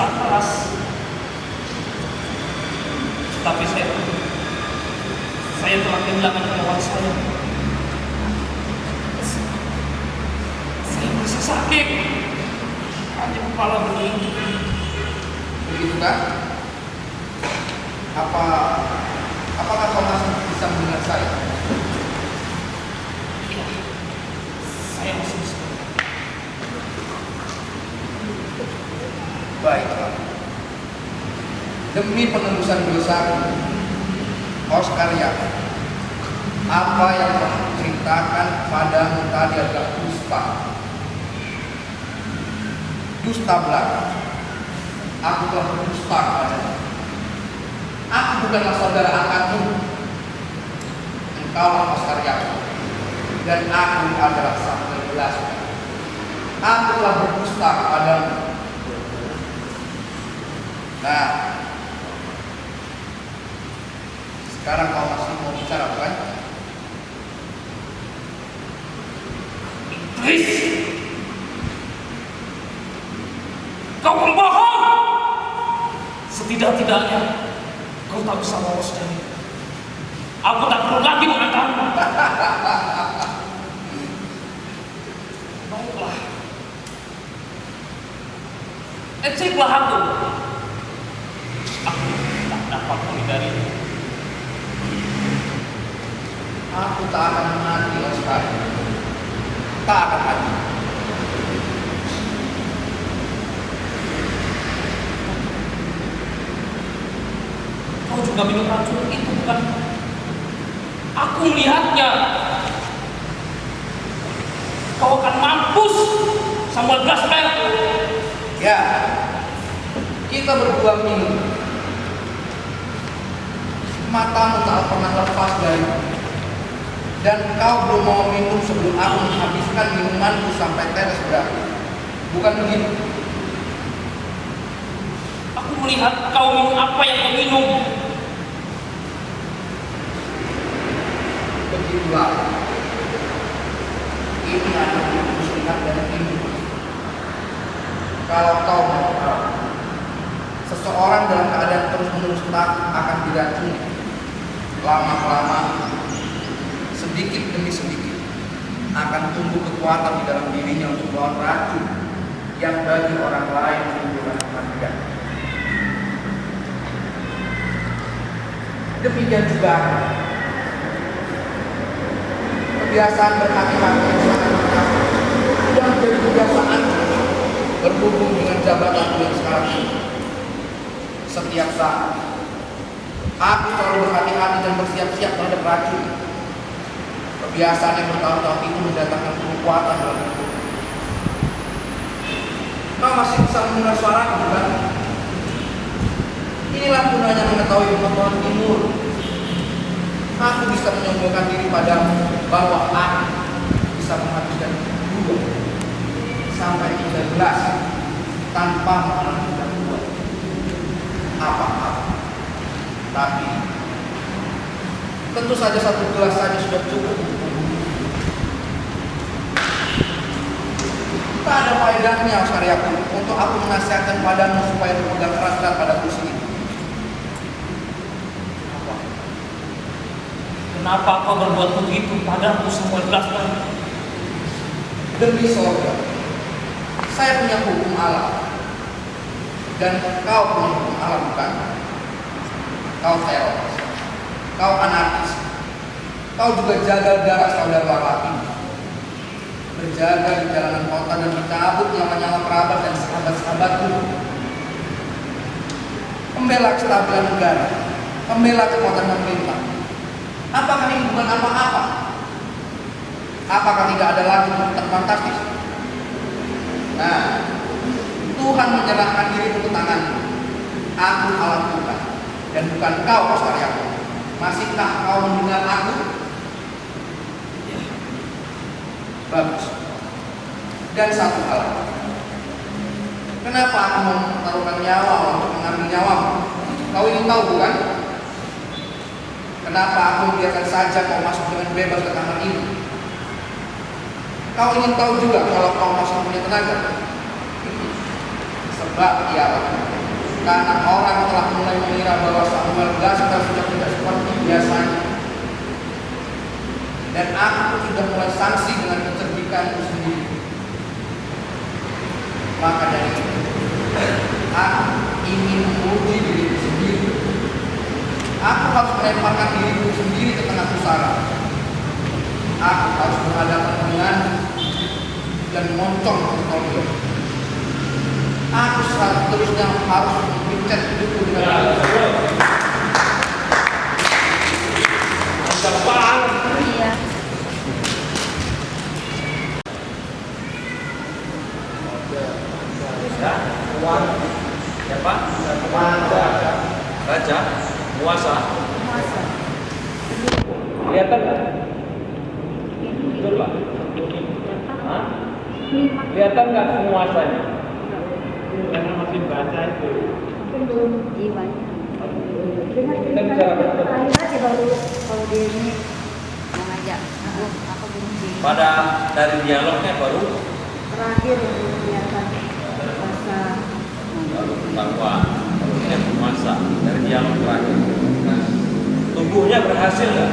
berusaha keras, tapi saya telah kehilangan kemauan saya. Saya merasa sakit, hanya kepala bening. Begitu kan? Apakah kau masih bisa mendengar saya? Iya, saya masih bisa. Baiklah. Demi penebusan dosa, Oscar ya, apa yang kamu ceritakan padamu tadi adalah dusta. Dusta belaka. Aku telah berdusta padamu. Aku bukanlah saudara angkatmu. Engkau Oscar Yakob, dan aku adalah Samuel Belasco. Aku telah berdusta padamu. Nah, sekarang kau masih mau bicara, bukan? Iblis! Kau pembohong! Setidak-tidaknya kau tak bisa lolos dari itu. Aku tak perlu lagi mengatakanmu. Baiklah. Ejeklah aku. Aku tak dapat menghindarinya. Aku tak akan mati, Oscar. Tak akan mati. Kau juga minum racun itu, bukan? Aku melihatnya. Kau akan mampus, Samuel Belasco. Ya, kita berdua minum. Matamu tak pernah lepas dari, dan kau belum mau minum sebelum aku menghabiskan minumanku sampai tetes berakhir. Bukan begitu? Aku melihat kau minum apa yang kau minum. Begitulah. Ini adalah muslihat dari ini. Kalau kau mau tahu, seseorang dalam keadaan terus-menerus takut akan diracuni. Lama-lama, sedikit demi sedikit, akan tumbuh kekuatan di dalam dirinya untuk melawan racun yang bagi orang lain menimbulkan kematian. Demikian juga kebiasaan berhati-hati yang sangat berhati sudah menjadi kebiasaan berhubung dengan jabatanku yang sekarang ini. Setiap saat aku selalu berhati-hati dan bersiap-siap terhadap racun. Kebiasaan yang bertahun-tahun itu mendatangkan kekuatan dalam hidup. Kau masih bisa mendengar suaraku, bukan? Inilah gunanya mengetahui pengetahuan timur. Aku bisa menyombongkan diri padamu bahwa aku bisa menghabiskan 2 sampai 13 tanpa mengalami buat apa-apa. Tapi tentu saja 1 gelas saja sudah cukup. Tak ada faedahnya, Oscar Yakob, untuk aku menasihatkan padamu supaya berpegang keras pada kursi ini. Kenapa kau berbuat begitu padaku, Samuel Belasco? Demi sorga, saya punya hukum alam, dan kau punya hukum alam, bukan? Kau teroris, kau anarkis, kau juga jaga darah saudara lelaki, berjaga di jalanan kota dan mencabut nyawa-nyawa kerabat dan sahabat-sahabatku, pembela kestabilan negara, pembela kekuatan pemerintah. Apakah ini bukan apa-apa? Apakah tidak ada lagi yang fantastis? Nah, Tuhan menyerahkan dirimu ke tanganmu. Aku alam Tuhan, dan bukan kau, Oscar Yakob. Masihkah kau mendengar aku? Ya. Bagus. Dan satu hal, kenapa aku menaruhkan nyawa untuk mengambil nyawamu? Kau ingin tahu, bukan? Kenapa aku biarkan saja kau masuk dengan bebas ke kamar ini? Kau ingin tahu juga kalau kau masih punya tenaga? Sebab ialah karena orang telah mulai mengira bahwa Samuel Gaspar sudah tidak seperti biasanya. Dan aku sudah mulai sanksi dengan kecerdikanku sendiri. Maka dari itu, aku ingin menguji diriku sendiri. Aku harus melemparkan diriku sendiri ke tengah pusara. Aku harus berhadapan dengan dan moncong ke Tolio. Aku seterusnya harus membincang hidupku dengan Apaan? Iya. Ya, siapa? Raja, Muasa. Masa. Kelihatan nggak? Betul Pak? Hah? Kelihatan nggak penguasanya? Karena masih baca itu. Belum jiwanya. Dengan Kita bicara betul. terakhir aja baru kalau dia ini mau ngajak. Apa belum sih? Pada dari dialognya baru Terakhir yang belum kelihatan masa. bahwa dia penguasa dari dialog terakhir. Nah, tubuhnya berhasil nggak?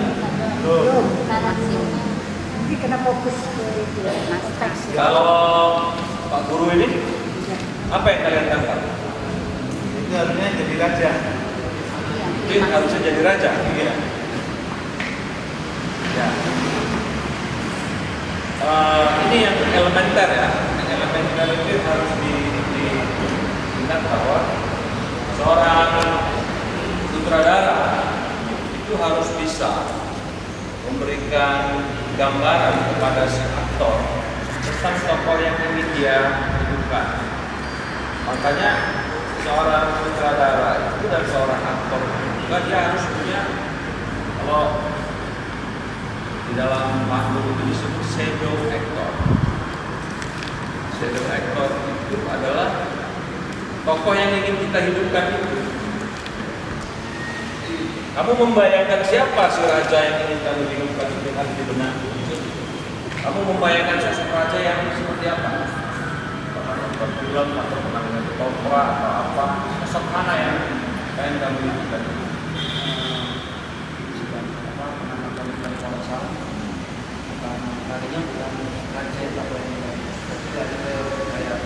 Belum. Nanti kena fokus ke itu. Konteks. Kalau Pak Guru ini apa yang kalian tangkap? Itu harusnya jadi raja. Mungkin harusnya jadi raja. Iya. Ya. Ini yang elementer ya. Yang elementer itu harus diingat bahwa seorang sutradara itu harus bisa memberikan gambaran kepada si aktor tentang tokoh yang ingin dia hidupkan. Makanya seorang sutradara itu dan seorang aktor juga dia harus punya, kalau di dalam panggung itu disebut shadow actor. Shadow actor itu adalah tokoh yang ingin kita hidupkan itu. Kamu membayangkan siapa si raja yang ingin kamu hidupkan itu kan di benak? Kamu membayangkan sosok raja yang seperti apa? Pernah nonton film atau pernah nonton opera atau apa? Sosok mana yang pengen kamu hidupkan? tadinya bukan raja yang apa yang ketika dia kayak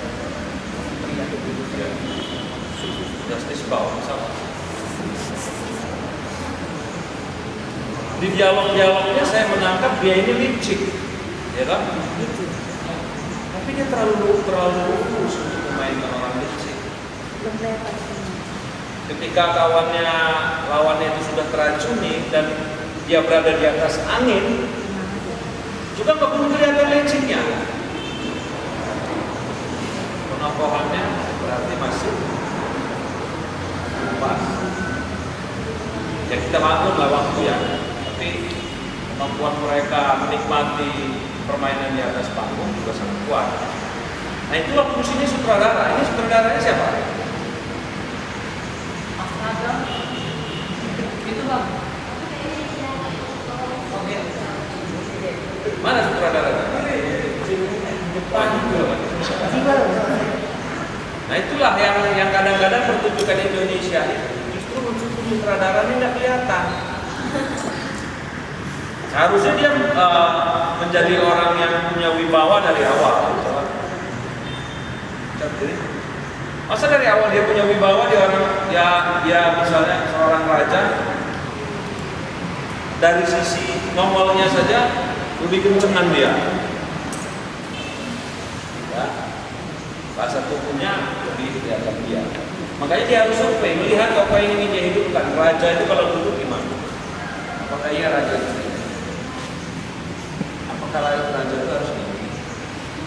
pria begitu ya. Justice Bow sama. Di dialog-dialognya saya menangkap dia ini licik, ya kan? Tapi dia terlalu lurus untuk memainkan orang licik. Belum kelihatan. Ketika lawannya itu sudah teracuni dan dia berada di atas angin, juga nggak perlu kelihatan liciknya. Penokohannya berarti masih pas. Ya kita maklum lah waktu ya, tapi kemampuan mereka menikmati permainan di atas panggung juga sangat kuat. Nah itulah fungsinya sutradara. Ini sutradaranya siapa? Itu bang. Oke. Mana sutradaranya? Depan juga. Nah itulah yang kadang-kadang pertunjukan Indonesia itu justru unsur sutradara ini tidak kelihatan. Harusnya dia menjadi orang yang punya wibawa dari awal. Masa dari awal dia punya wibawa, dia misalnya seorang raja, dari sisi nongolnya saja lebih kencengan dia. Ya. Bahasa tubuhnya lebih kelihatan dia. Makanya dia harus survei, melihat apa yang ingin dia hidupkan. Raja itu kalau duduk gimana? Apakah ia raja itu? Apakah raja itu harus gini?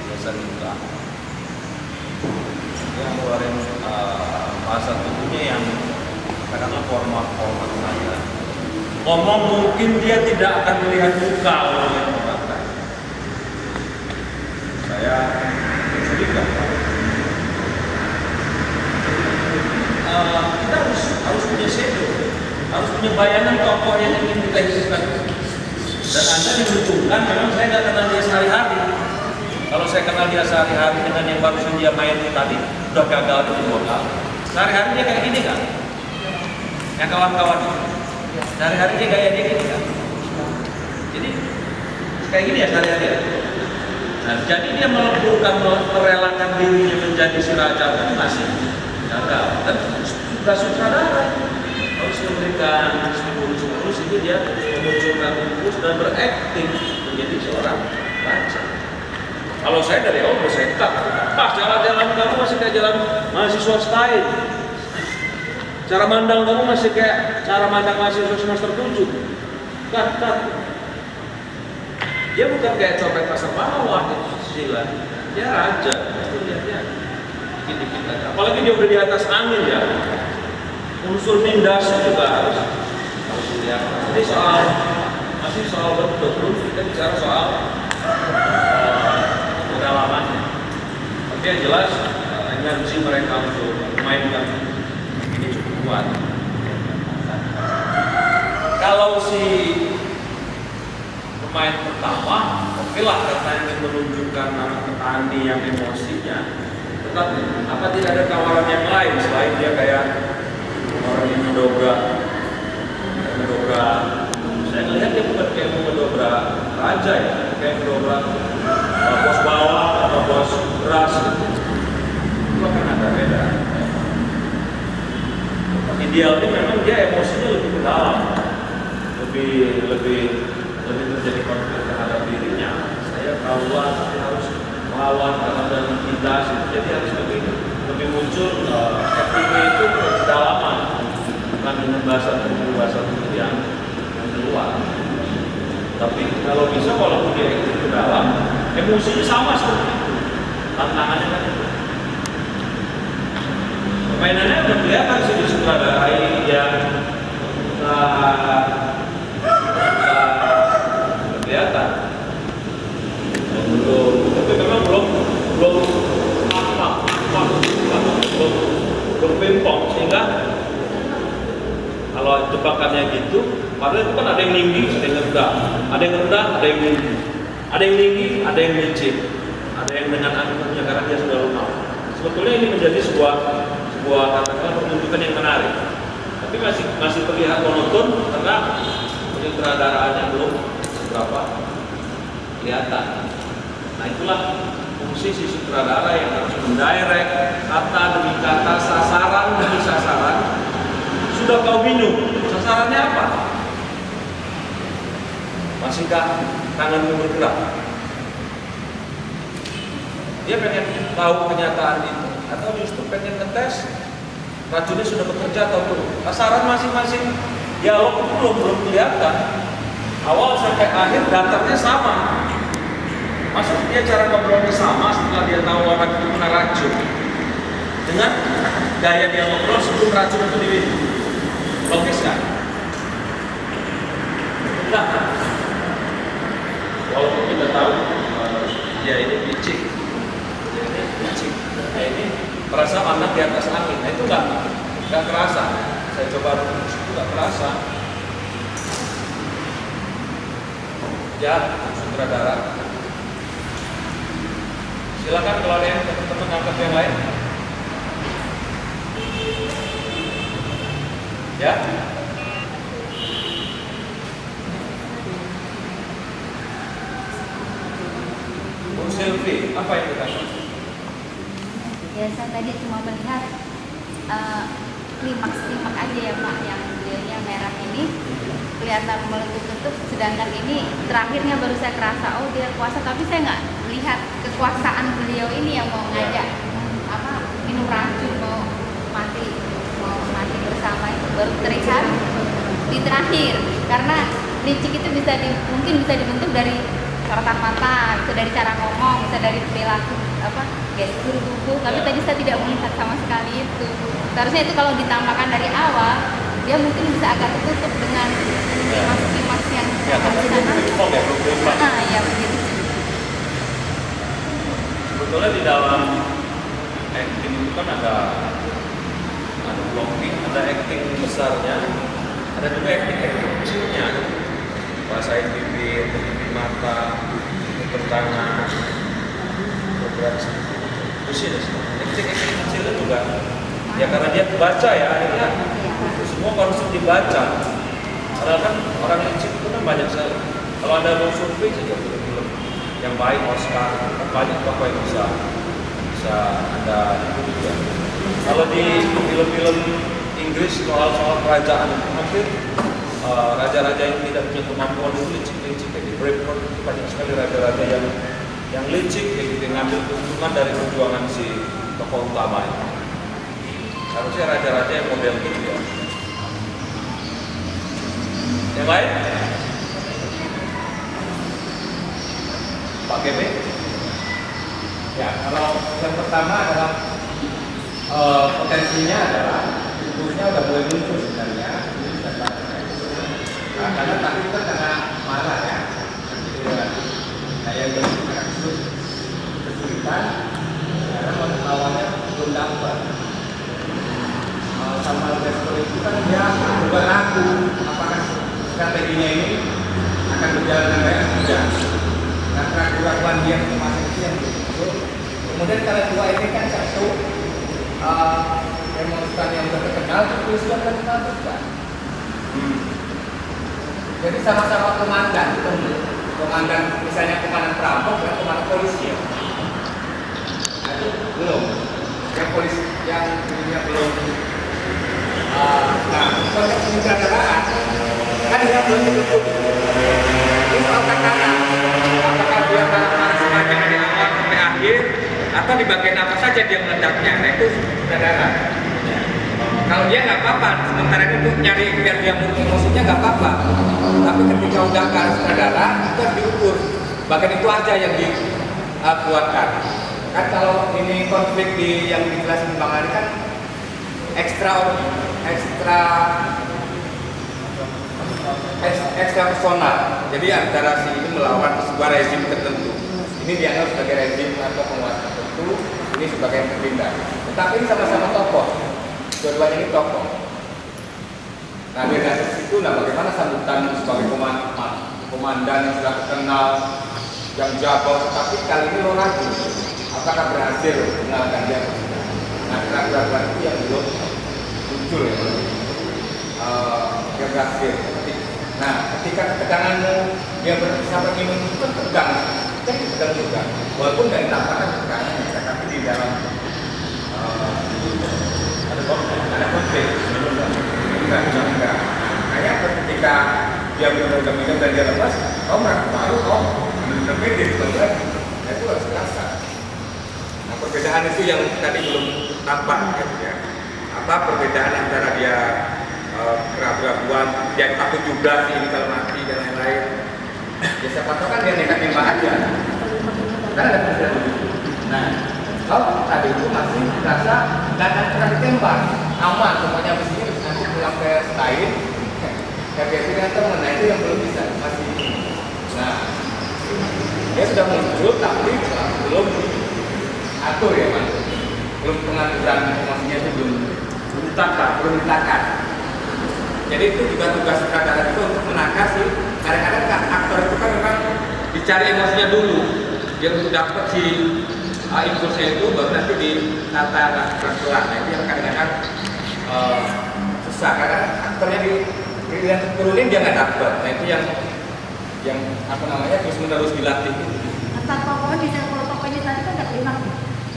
Biasa juga. Yang ngeluarin bahasa tubuhnya yang katakanlah format saja. Ngomong mungkin dia tidak akan melihat muka orang yang mengatakan. Saya curiga. Kita harus punya shadow, harus punya bayangan tokoh yang ingin kita hidupkan. Dan Anda diberuntukkan, memang saya nggak kenal dia sehari-hari. Kalau saya kenal dia sehari-hari dengan yang barusan dia main tadi, udah gagal itu 2 kali. Sehari-hari dia kayak gini kan? Yang kawan-kawan sehari-hari dia gaya dia gini kan? Jadi kayak gini ya sehari-hari ya? Nah, jadi dia meleburkan, merelakan dirinya menjadi si raja kan masih gagal. Dan sudah sutradara harus memberikan stimulus ini dia memunculkan impuls dan berakting menjadi seorang raja. Kalau saya dari awal saya tak, jalan-jalan kamu masih kayak jalan mahasiswa style. Cara mandang kamu masih kayak cara mandang mahasiswa semester 7. Kat. Dia bukan kayak copet pasar bawah itu sila. Dia raja. Itu lihatnya. Dikit-dikit aja. Apalagi dia udah di atas angin ya. Unsur nindas juga harus dilihat. Ini masih soal betul. Kita bicara soal kedalamannya. Tapi yang jelas energi mereka untuk memainkan ini cukup kuat. Kalau si pemain pertama, oke lah karena ingin menunjukkan nama petani yang emosinya. Tetapi apa tidak ada tawaran yang lain selain dia kayak orang yang mendobrak? Saya melihat dia bukan kayak mendobrak raja ya, kayak mendobrak bos bawah atau bos beras gitu. Itu akan ada beda. Idealnya memang dia emosinya lebih ke dalam, lebih terjadi konflik terhadap dirinya. Saya kawan tapi harus melawan karena ada lintas itu, jadi harus lebih muncul aktingnya itu ke kedalaman, bukan dengan bahasa tubuh yang keluar. Tapi kalau bisa walaupun dia itu ke dalam, emosinya sama seperti itu. Tantangannya kan itu. Permainannya udah kelihatan sih disutradarai yang kelihatan. Tapi memang belum pimpong sehingga kalau jebakannya gitu, padahal itu kan ada yang tinggi, ada yang rendah, ada yang rendah, ada yang tinggi, ada yang tinggi, ada yang licin, ada yang dengan angkutnya karena dia sudah lunak. Sebetulnya ini menjadi sebuah katakanlah pertunjukan yang menarik, tapi masih terlihat monoton karena sutradaraannya belum seberapa kelihatan. Nah itulah fungsi si sutradara yang harus mendirect kata demi kata, sasaran demi sasaran. Sudah kau bingung, sasarannya apa? Masihkah tanganmu bergerak? Dia pengen tahu kenyataan itu atau justru pengen ngetes racunnya sudah bekerja atau belum? Sasaran masing-masing dialog itu belum kelihatan. Awal sampai akhir datarnya sama. Masa dia cara ngobrolnya sama setelah dia tahu orang itu kena racun dengan gaya dia ngobrol sebelum racun itu diminum? Logis kan? Enggak. Walaupun kita tahu dia ini licik, ini merasa anak di atas angin. Nah itu enggak kerasa. Saya coba rumus itu enggak kerasa. Ya, sutradara. Silakan kalau ada yang teman-teman angkat yang lain. Ya. Bu Silvi, apa yang dikatakan? Ya, saya tadi cuma melihat klimaks aja ya Pak, yang beliaunya merah ini kelihatan meletup-letup, sedangkan ini terakhirnya baru saya kerasa oh dia kuasa, tapi saya nggak melihat kekuasaan beliau ini yang mau ngajak minum racun, mau mati bersama, itu baru terlihat di terakhir. Karena licik itu mungkin bisa dibentuk dari sorotan mata, bisa dari cara ngomong, bisa dari perilaku gestur tubuh, tapi tadi saya tidak melihat sama sekali itu. Seharusnya itu kalau ditambahkan dari awal, dia mungkin bisa agak tertutup dengan klimaks yang ya begitu. Sebetulnya di dalam acting itu kan ada blocking, ada acting besarnya, ada juga acting kecilnya. Basahin bibir, tutup mata, tutup tangan, bergerak sedikit. Acting kecilnya juga Ya karena dia baca ya, akhirnya semua konsep dibaca. Padahal kan orang licik itu kan banyak sekali. Kalau Anda mau survei saja film-film yang baik Oscar, kan banyak apa yang bisa Anda ikuti ya. Kalau di film-film Inggris soal kerajaan itu hampir raja-raja yang tidak punya kemampuan itu licik-licik kayak di Braveheart itu banyak sekali raja-raja yang licik kayak gitu, ngambil keuntungan dari perjuangan si tokoh utama itu. Harusnya raja-raja yang model gitu ya. Yang lain? Pak Kebe? Ya, kalau yang pertama adalah potensinya adalah kulturnya udah mulai muncul sebenarnya. Nah, karena tadi kan karena marah ya, saya jadi kesulitan karena lawannya belum dapat. Sama investor itu kan dia juga ragu apakah strateginya ini akan berjalan dengan baik atau tidak. Nah, keraguan dia masih itu yang begitu. Kemudian kalau dua ini kan satu demonstran yang sudah terkenal, terus sudah terkenal juga. Jadi sama-sama komandan, misalnya komandan perampok dan komandan polisi. Nah, itu belum. Yang polisi yang dirinya belum. Nah, konteks penyutradaraan kan dia belum ditutup. Ini soal takaran. Apakah dia akan semacam dari awal sampai akhir, atau di bagian apa saja dia meledaknya? Nah, itu sutradara. Kalau dia nggak apa-apa, sementara itu untuk nyari biar dia emosinya nggak apa-apa. Tapi ketika udah ke sutradara, itu harus diukur. Bagian itu aja yang dikuatkan. Kan kalau ini konflik yang dijelasin Bang Ari kan ekstra personal. Jadi antara si ini melawan sebuah rezim tertentu. Ini dianggap sebagai rezim atau penguasa tertentu, ini sebagai yang terpindah. Tetapi ini sama-sama tokoh. Dua-duanya ini tokoh. Nah, dari situ, bagaimana sambutan sebagai komandan yang sudah terkenal, yang jago, tapi kali ini lo ragu, apakah berhasil mengalahkan dia? Nah, keraguan itu yang belum muncul ya, yang berhasil. Nah, ketika keteganganmu dia sampai minum itu kan tegang, kan tegang juga. Walaupun dari tamparan tegangannya, tapi di dalam ada konflik, enggak. Makanya ketika dia benar-benar minum dan dia lepas, kau merasa malu, kau benar-benar pede, kan? Itu harus terasa. Nah, perbedaan itu yang tadi belum tampak, gitu ya. Apa perbedaan antara dia keraguan, dia takut juga sih ini kalau mati dan lain-lain. Ya siapa tahu kan dia nekat nembak aja. Kan ada perbedaan. Nah, kalau tadi itu masih merasa dan pernah ditembak, aman, semuanya habis ini nanti pulang ke lain. KPI kan teman, nah itu yang belum bisa masih. Nah, dia sudah muncul tapi belum atur ya Mas. Belum pengaturan informasinya itu belum ditakar. Jadi itu juga tugas sutradara itu untuk menakar sih. Kadang-kadang aktor itu kan memang dicari emosinya dulu. Dia untuk dapat si impulsnya itu baru nanti ditata pelan-pelan. Nah, itu yang kadang-kadang susah karena aktornya yang turunin dia nggak dapat. Nah itu yang apa namanya terus-menerus dilatih. Antar tokoh bisa kalau tokohnya tadi kan nggak terima.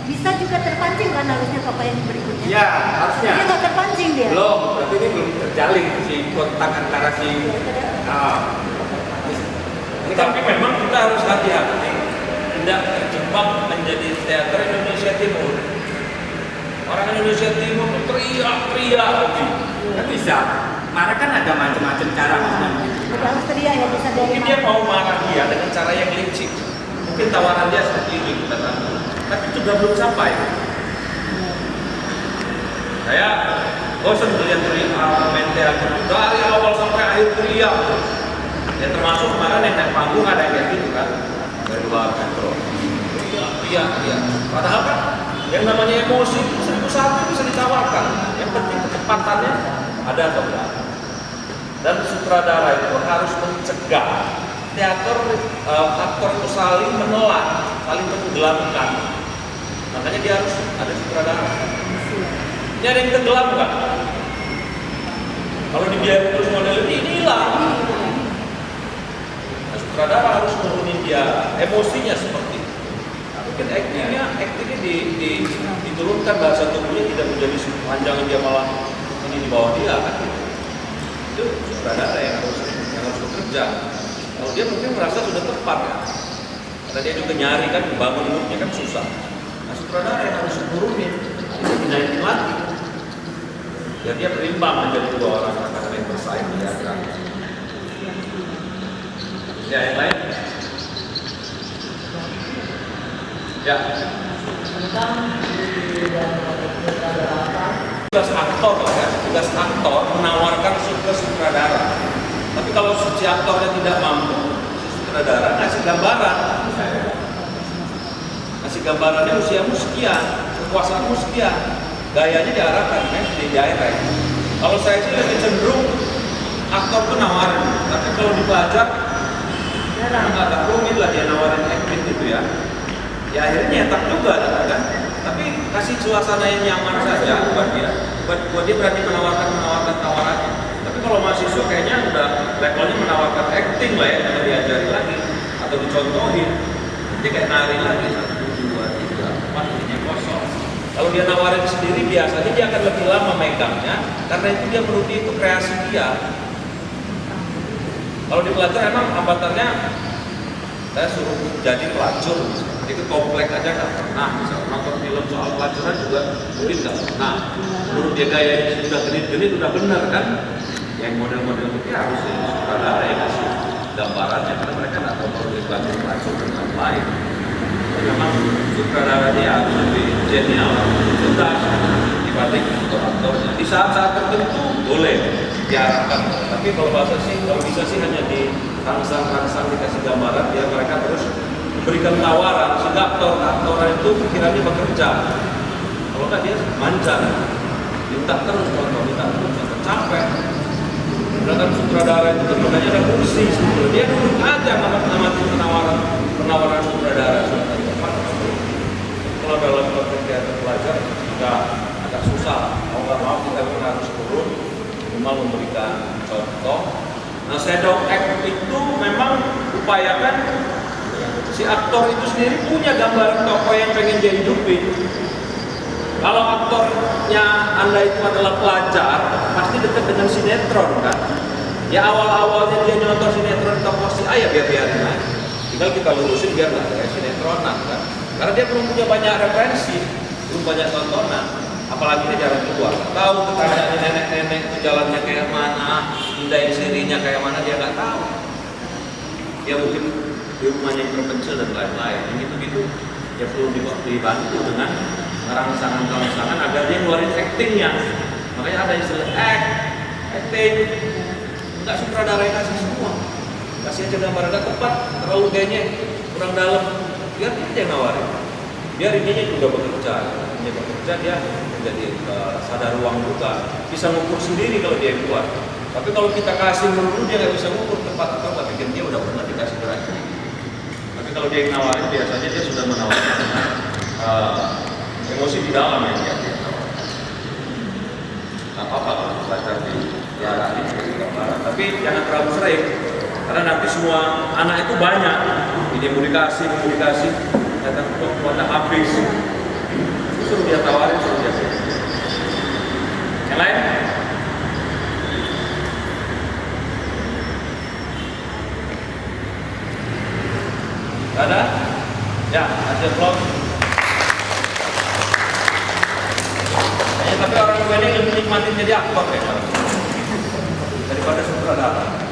Bisa juga terpancing kan harusnya tokoh yang berikutnya. Ya harusnya. Dia nggak terpancing dia. Belum, berarti ini belum terjalin si kontak antara si. Tapi memang kita harus hati-hati tidak terjebak menjadi teater Indonesia Timur. Orang Indonesia Timur teriak-teriak lagi. Kan bisa. Marah kan ada macam-macam cara maksudnya. Ada Austria yang bisa dari Mungkin dia mau marah dia dengan cara yang licik. Mungkin tawaran dia seperti ini kita tahu. Tapi juga belum sampai. Saya bosan melihat main teater dari awal sampai akhir teriak. Ya termasuk kemarin yang naik panggung ada yang kayak gitu kan dari luar metro. Teriak. Padahal kan yang namanya emosi 1001 bisa ditawarkan. Yang penting kecepatannya ada atau enggak. Dan sutradara itu harus mencegah teater aktor itu saling menolak, saling tenggelamkan. Makanya dia harus ada sutradara. Ini ada yang tenggelam nggak? Kalau dibiarin terus model ini hilang. Nah, sutradara harus turunin dia emosinya seperti itu. Mungkin actingnya diturunkan, bahasa tubuhnya tidak menjadi panjang, dia malah ini di bawah dia kan. Itu sutradara yang harus bekerja. Kalau dia mungkin merasa sudah tepat ya. Karena dia juga nyari kan, membangun moodnya kan susah. Nah, sutradara yang harus turunin, itu dinaikin lagi. Biar dia berimbang menjadi dua orang akan yang bersaing di atas. Ya, yang lain? Ya. Tugas aktor ya, tugas aktor menawarkan ke sutradara. Tapi kalau si aktornya tidak mampu, si sutradara ngasih gambaran. Ngasih gambarannya usiamu sekian, kekuasaanmu sekian, gayanya diarahkan kan, di daerah. Kalau saya sih lebih cenderung aktor tuh nawarin, tapi kalau dipelajar agak rumit lah dia nawarin acting gitu ya. Ya akhirnya nyetak juga kan. Tapi kasih suasana yang nyaman saja buat dia. Buat dia berani menawarkan tawarannya. Tapi kalau mahasiswa kayaknya udah levelnya menawarkan acting lah ya, kalau diajari lagi atau dicontohin. Nanti kayak nari lagi 1, 2, 3, 4 ininya kosong. Kalau dia nawarin sendiri biasanya dia akan lebih lama megangnya, karena itu dia menurut dia itu kreasi dia. Kalau di pelacur emang hambatannya saya suruh jadi pelacur, itu kompleks aja nggak pernah. Misal nonton film soal pelacuran juga mungkin nggak pernah. Menurut dia gayanya sudah genit-genit udah benar kan? Yang model-model itu harus sutradara yang kasih gambarannya, karena mereka nggak tahu kalau dia pelacur dan lain. Memang sutradaranya harus lebih genial, tuntas dibanding aktor-aktornya. Di saat-saat tertentu boleh diarahkan, tapi kalau bisa sih hanya di rangsang dikasih gambaran, biar mereka terus memberikan tawaran sehingga aktor-aktoran itu pikirannya bekerja. Kalau nggak dia mancan, minta terus capek. Sedangkan sutradara itu makanya ada kursi, dia duduk aja ngamati penawaran sutradara. Kalau dalam kegiatan belajar agak susah, mau nggak mau kita pun harus turun, minimal memberikan contoh. Nah, shadow act itu memang upayakan si aktor itu sendiri punya gambaran tokoh yang pengen dia hidupin. Kalau aktornya Anda itu adalah pelajar, pasti dekat dengan sinetron kan. Ya awal-awalnya dia nyontoh sinetron tokoh si ayah biarin aja. Tinggal kita lurusin biar nggak kayak sinetronan kan. Karena dia belum punya banyak referensi, belum banyak tontonan, apalagi dia jarang keluar. Tahu kekayaannya nenek-nenek itu jalannya kayak mana, indahin serinya kayak mana dia nggak tahu. Dia mungkin di rumahnya yang terpencil dan lain-lain. Gitu-gitu ya perlu dibantu dengan rangsangan agar dia ngeluarin actingnya. Makanya ada istilah acting. Enggak sutradara yang kasih semua. Kasih aja gambarannya tepat, terlalu gayanya kurang dalam. Biar dia yang nawarin. Biar ininya juga bekerja. Dia menjadi sadar ruang juga. Bisa ngukur sendiri kalau dia yang keluar. Tapi kalau kita kasih melulu dia nggak bisa ngukur tepat atau nggak, bikin dia udah pernah dikasih berarti. Tapi kalau dia yang nawarin biasanya dia sudah menawarkan dengan emosi di dalam ya dia. Nggak apa-apa kalau belajar di diarahin seperti gambaran. Tapi jangan terlalu sering. Karena nanti semua anak itu banyak, ini mau dikasih, datang kuota habis. Suruh dia tawarin, suruh dia sih. Yang lain? Ada? Ya, hasil vlog. Tapi orang tua ini lebih nikmatin jadi aktor ya, daripada sutradara.